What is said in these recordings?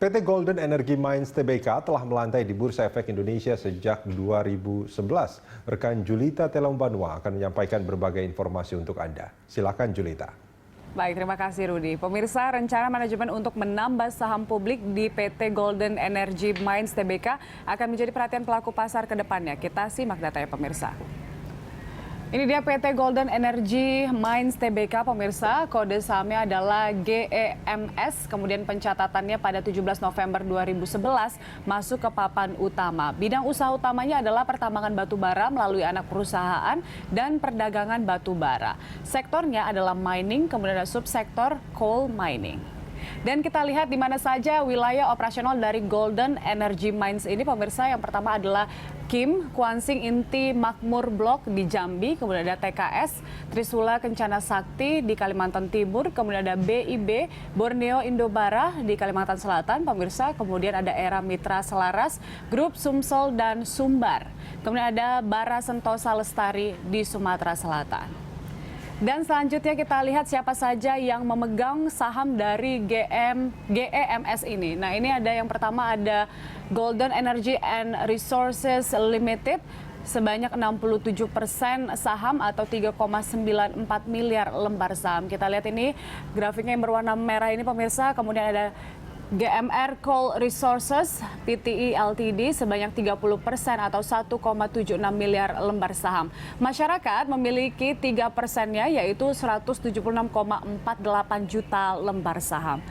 PT Golden Energy Mines Tbk telah melantai di Bursa Efek Indonesia sejak 2011. Rekan Julita Telombanua akan menyampaikan berbagai informasi untuk Anda. Silakan Julita. Baik, terima kasih Rudi. Pemirsa, rencana manajemen untuk menambah saham publik di PT Golden Energy Mines Tbk akan menjadi perhatian pelaku pasar ke depannya. Kita simak datanya pemirsa. Ini dia PT Golden Energy Mines Tbk, pemirsa. Kode sahamnya adalah GEMS, kemudian pencatatannya pada 17 November 2011 masuk ke papan utama. Bidang usaha utamanya adalah pertambangan batu bara melalui anak perusahaan dan perdagangan batu bara. Sektornya adalah mining, kemudian ada subsektor coal mining. Dan kita lihat di mana saja wilayah operasional dari Golden Energy Mines ini, pemirsa. Yang pertama adalah Kim, Kuansing Inti Makmur Blok di Jambi, kemudian ada TKS, Trisula Kencana Sakti di Kalimantan Timur, kemudian ada BIB, Borneo Indobara di Kalimantan Selatan, pemirsa. Kemudian ada Era Mitra Selaras, Grup Sumsel dan Sumbar. Kemudian ada Bara Sentosa Lestari di Sumatera Selatan. Dan selanjutnya kita lihat siapa saja yang memegang saham dari GEMS ini. Nah, ini ada yang pertama ada Golden Energy and Resources Limited sebanyak 67% saham atau 3,94 miliar lembar saham. Kita lihat ini grafiknya yang berwarna merah ini pemirsa. Kemudian ada GMR Coal Resources PTI Ltd sebanyak 30% atau 1,76 miliar lembar saham. Masyarakat memiliki 3%-nya yaitu 176,48 juta lembar saham.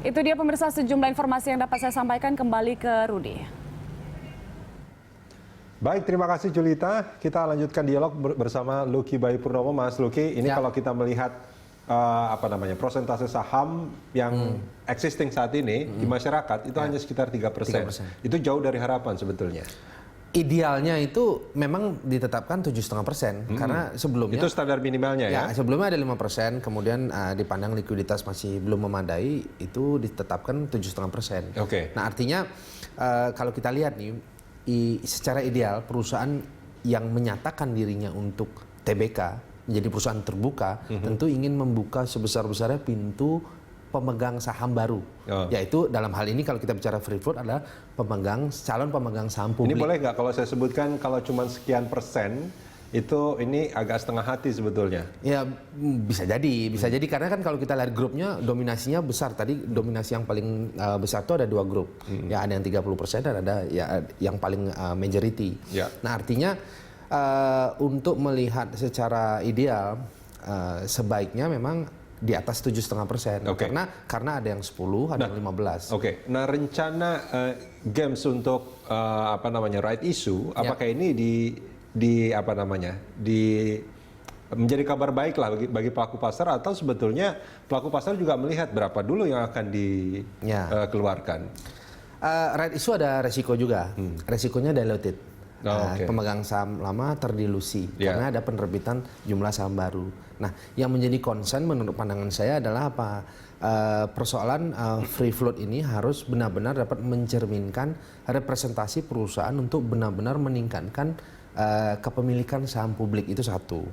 Itu dia pemirsa sejumlah informasi yang dapat saya sampaikan. Kembali ke Rudi. Baik, terima kasih Julita. Kita lanjutkan dialog bersama Lucky Bayu Purnomo. Mas Lucky, ini kalau kita melihat persentase saham yang existing saat ini di masyarakat itu hanya sekitar 3%. Itu jauh dari harapan sebetulnya. Idealnya itu memang ditetapkan 7,5% karena sebelumnya itu standar minimalnya ya. Sebelumnya ada 5%, kemudian dipandang likuiditas masih belum memadai, itu ditetapkan 7,5%. Nah, artinya kalau kita lihat nih secara ideal perusahaan yang menyatakan dirinya untuk TBK menjadi perusahaan terbuka, tentu ingin membuka sebesar-besarnya pintu pemegang saham baru. Yaitu dalam hal ini kalau kita bicara free float adalah calon pemegang saham publik. Ini boleh nggak kalau saya sebutkan kalau cuma sekian persen, itu ini agak setengah hati sebetulnya? Ya bisa jadi karena kan kalau kita lihat grupnya dominasinya besar. Tadi dominasi yang paling besar itu ada 2 grup. Ya ada yang 30% dan ada yang paling majority. Nah, artinya untuk melihat secara ideal sebaiknya memang di atas 7,5%. Karena ada yang 10, ada yang 15. Nah, rencana GEMS untuk right issue, apakah ini menjadi kabar baik lah bagi pelaku pasar, atau sebetulnya pelaku pasar juga melihat berapa dulu yang akan dikeluarkan? Right issue ada resiko juga. Resikonya diluted. Pemegang saham lama terdilusi karena ada penerbitan jumlah saham baru. Nah, yang menjadi concern menurut pandangan saya adalah persoalan free float ini harus benar-benar dapat mencerminkan representasi perusahaan untuk benar-benar meningkatkan kepemilikan saham publik, itu satu.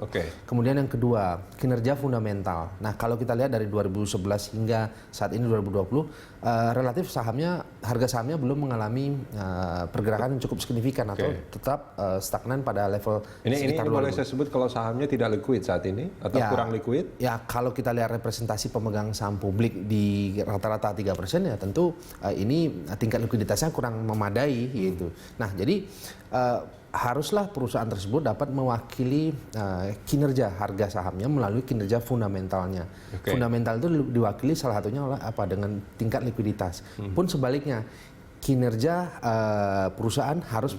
Kemudian yang kedua, kinerja fundamental. Nah, kalau kita lihat dari 2011 hingga saat ini 2020, relatif harga sahamnya belum mengalami pergerakan yang cukup signifikan atau tetap stagnan pada level sekitar 2000. Ini boleh saya sebut kalau sahamnya tidak liquid saat ini atau kurang liquid? Ya, kalau kita lihat representasi pemegang saham publik di rata-rata 3% ya tentu ini tingkat likuiditasnya kurang memadai gitu. Nah, jadi haruslah perusahaan tersebut dapat mewakili kinerja harga sahamnya melalui kinerja fundamentalnya. Fundamental itu diwakili salah satunya oleh dengan tingkat likuiditas. Pun sebaliknya, kinerja perusahaan harus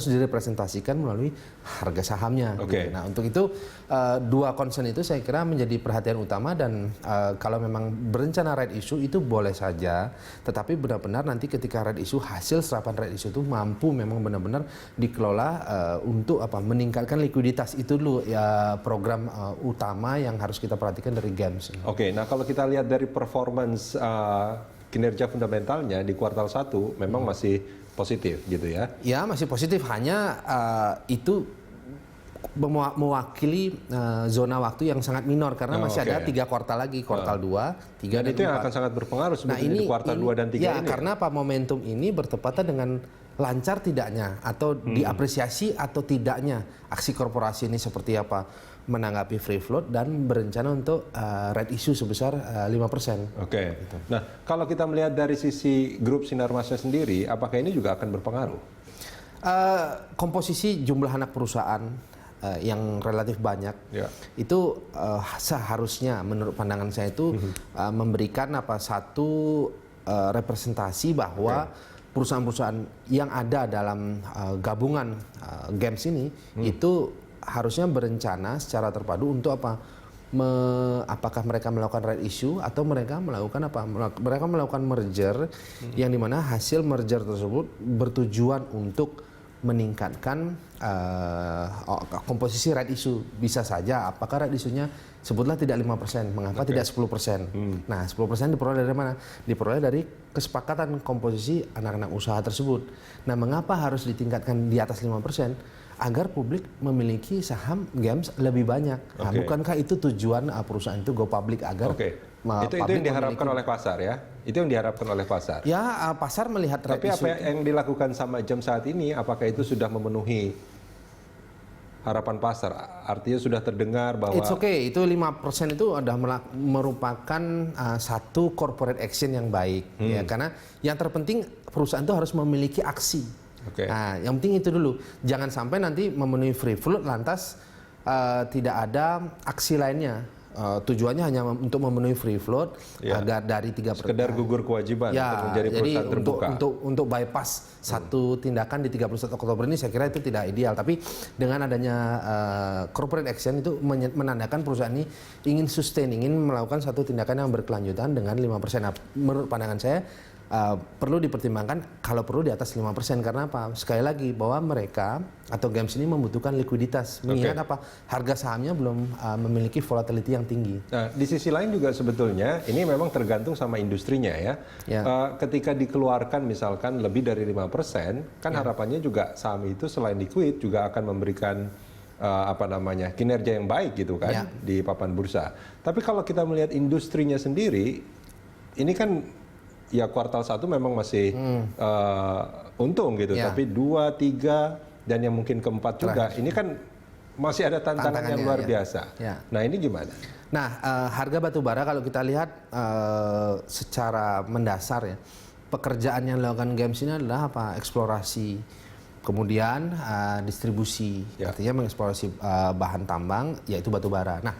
direpresentasikan melalui harga sahamnya. Gitu. Nah, untuk itu 2 concern itu saya kira menjadi perhatian utama, dan kalau memang berencana right issue itu boleh saja, tetapi benar-benar nanti ketika right issue, hasil serapan right issue itu mampu memang benar-benar dikelola untuk meningkatkan likuiditas. Itu dulu ya program utama yang harus kita perhatikan dari GEMS. Nah kalau kita lihat dari performance kinerja fundamentalnya di kuartal 1 memang masih positif gitu ya? Ya, masih positif, hanya itu mewakili zona waktu yang sangat minor karena masih ada 3 kuartal lagi, kuartal 2, 3 dan 4. Itu yang akan sangat berpengaruh sebetulnya di kuartal 2 dan 3 ya, ini. Karena apa, momentum ini bertepatan dengan lancar tidaknya atau diapresiasi atau tidaknya aksi korporasi ini seperti apa menanggapi free float dan berencana untuk red issue sebesar 5%. Oke. Nah, kalau kita melihat dari sisi grup Sinarmasnya sendiri, apakah ini juga akan berpengaruh? Komposisi jumlah anak perusahaan yang relatif banyak itu seharusnya menurut pandangan saya itu memberikan satu representasi bahwa perusahaan-perusahaan yang ada dalam gabungan games ini itu harusnya berencana secara terpadu untuk apakah mereka melakukan right issue atau mereka melakukan mereka melakukan merger yang dimana hasil merger tersebut bertujuan untuk meningkatkan komposisi right issue. Bisa saja apakah right issue-nya sebutlah tidak 5%, mengapa tidak 10%? Nah, 10% diperoleh dari mana? Diperoleh dari kesepakatan komposisi anak-anak usaha tersebut. Nah, mengapa harus ditingkatkan di atas 5%? Agar publik memiliki saham games lebih banyak. Nah, bukankah itu tujuan perusahaan itu go public agar itu yang diharapkan oleh pasar ya? Itu yang diharapkan oleh pasar? Ya, pasar melihat tapi apa yang dilakukan sama jam saat ini, apakah itu sudah memenuhi harapan pasar? Artinya sudah terdengar bahwa... It's okay, itu 5% itu adalah merupakan satu corporate action yang baik. Ya, karena yang terpenting perusahaan itu harus memiliki aksi. Nah, yang penting itu dulu. Jangan sampai nanti memenuhi free float lantas tidak ada aksi lainnya. Tujuannya hanya untuk memenuhi free float agar dari 3%. Sekedar gugur kewajiban untuk menjadi perusahaan terbuka. Untuk bypass satu tindakan di 31 Oktober ini saya kira itu tidak ideal. Tapi dengan adanya corporate action itu menandakan perusahaan ini ingin sustain, ingin melakukan satu tindakan yang berkelanjutan dengan 5%. Nah, menurut pandangan saya perlu dipertimbangkan kalau perlu di atas 5%. Karena apa? Sekali lagi bahwa mereka atau games ini membutuhkan likuiditas. Mengingat harga sahamnya belum memiliki volatility yang tinggi. Nah, di sisi lain juga sebetulnya ini memang tergantung sama industrinya ya. Ketika dikeluarkan misalkan lebih dari 5%, kan harapannya juga saham itu selain liquid juga akan memberikan kinerja yang baik gitu kan di papan bursa. Tapi kalau kita melihat industrinya sendiri, ini kan ya kuartal 1 memang masih untung gitu, tapi 2, 3 dan yang mungkin keempat juga, ini kan masih ada tantangan yang luar biasa. Nah, ini gimana? Nah, harga batu bara kalau kita lihat secara mendasar ya, pekerjaan yang dilakukan games ini adalah eksplorasi, kemudian distribusi, artinya mengeksplorasi bahan tambang yaitu batu bara. Nah,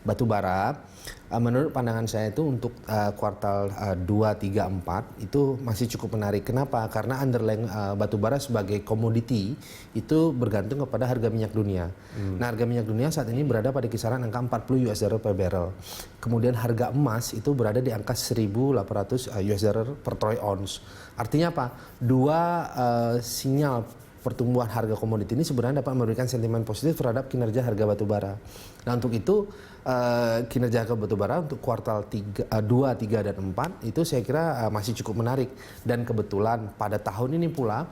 batu bara menurut pandangan saya itu untuk kuartal 2, 3, 4 itu masih cukup menarik. Kenapa? Karena underlying batu bara sebagai komoditi itu bergantung kepada harga minyak dunia. Nah, harga minyak dunia saat ini berada pada kisaran angka $40 per barrel. Kemudian harga emas itu berada di angka $1.800 per troy ounce. Artinya apa? Dua sinyal pertumbuhan harga komoditi ini sebenarnya dapat memberikan sentimen positif terhadap kinerja harga batu bara. Nah, untuk itu kinerja harga batu bara untuk kuartal 2, 3, dan 4 itu saya kira masih cukup menarik. Dan kebetulan pada tahun ini pula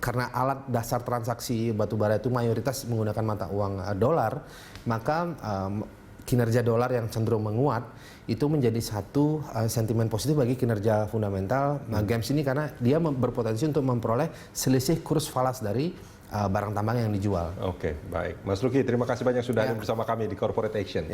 karena alat dasar transaksi batu bara itu mayoritas menggunakan mata uang dolar, maka kinerja dolar yang cenderung menguat itu menjadi satu sentimen positif bagi kinerja fundamental games ini karena dia berpotensi untuk memperoleh selisih kurs falas dari barang tambang yang dijual. Oke, baik. Mas Luki, terima kasih banyak sudah hadir bersama kami di Corporate Action.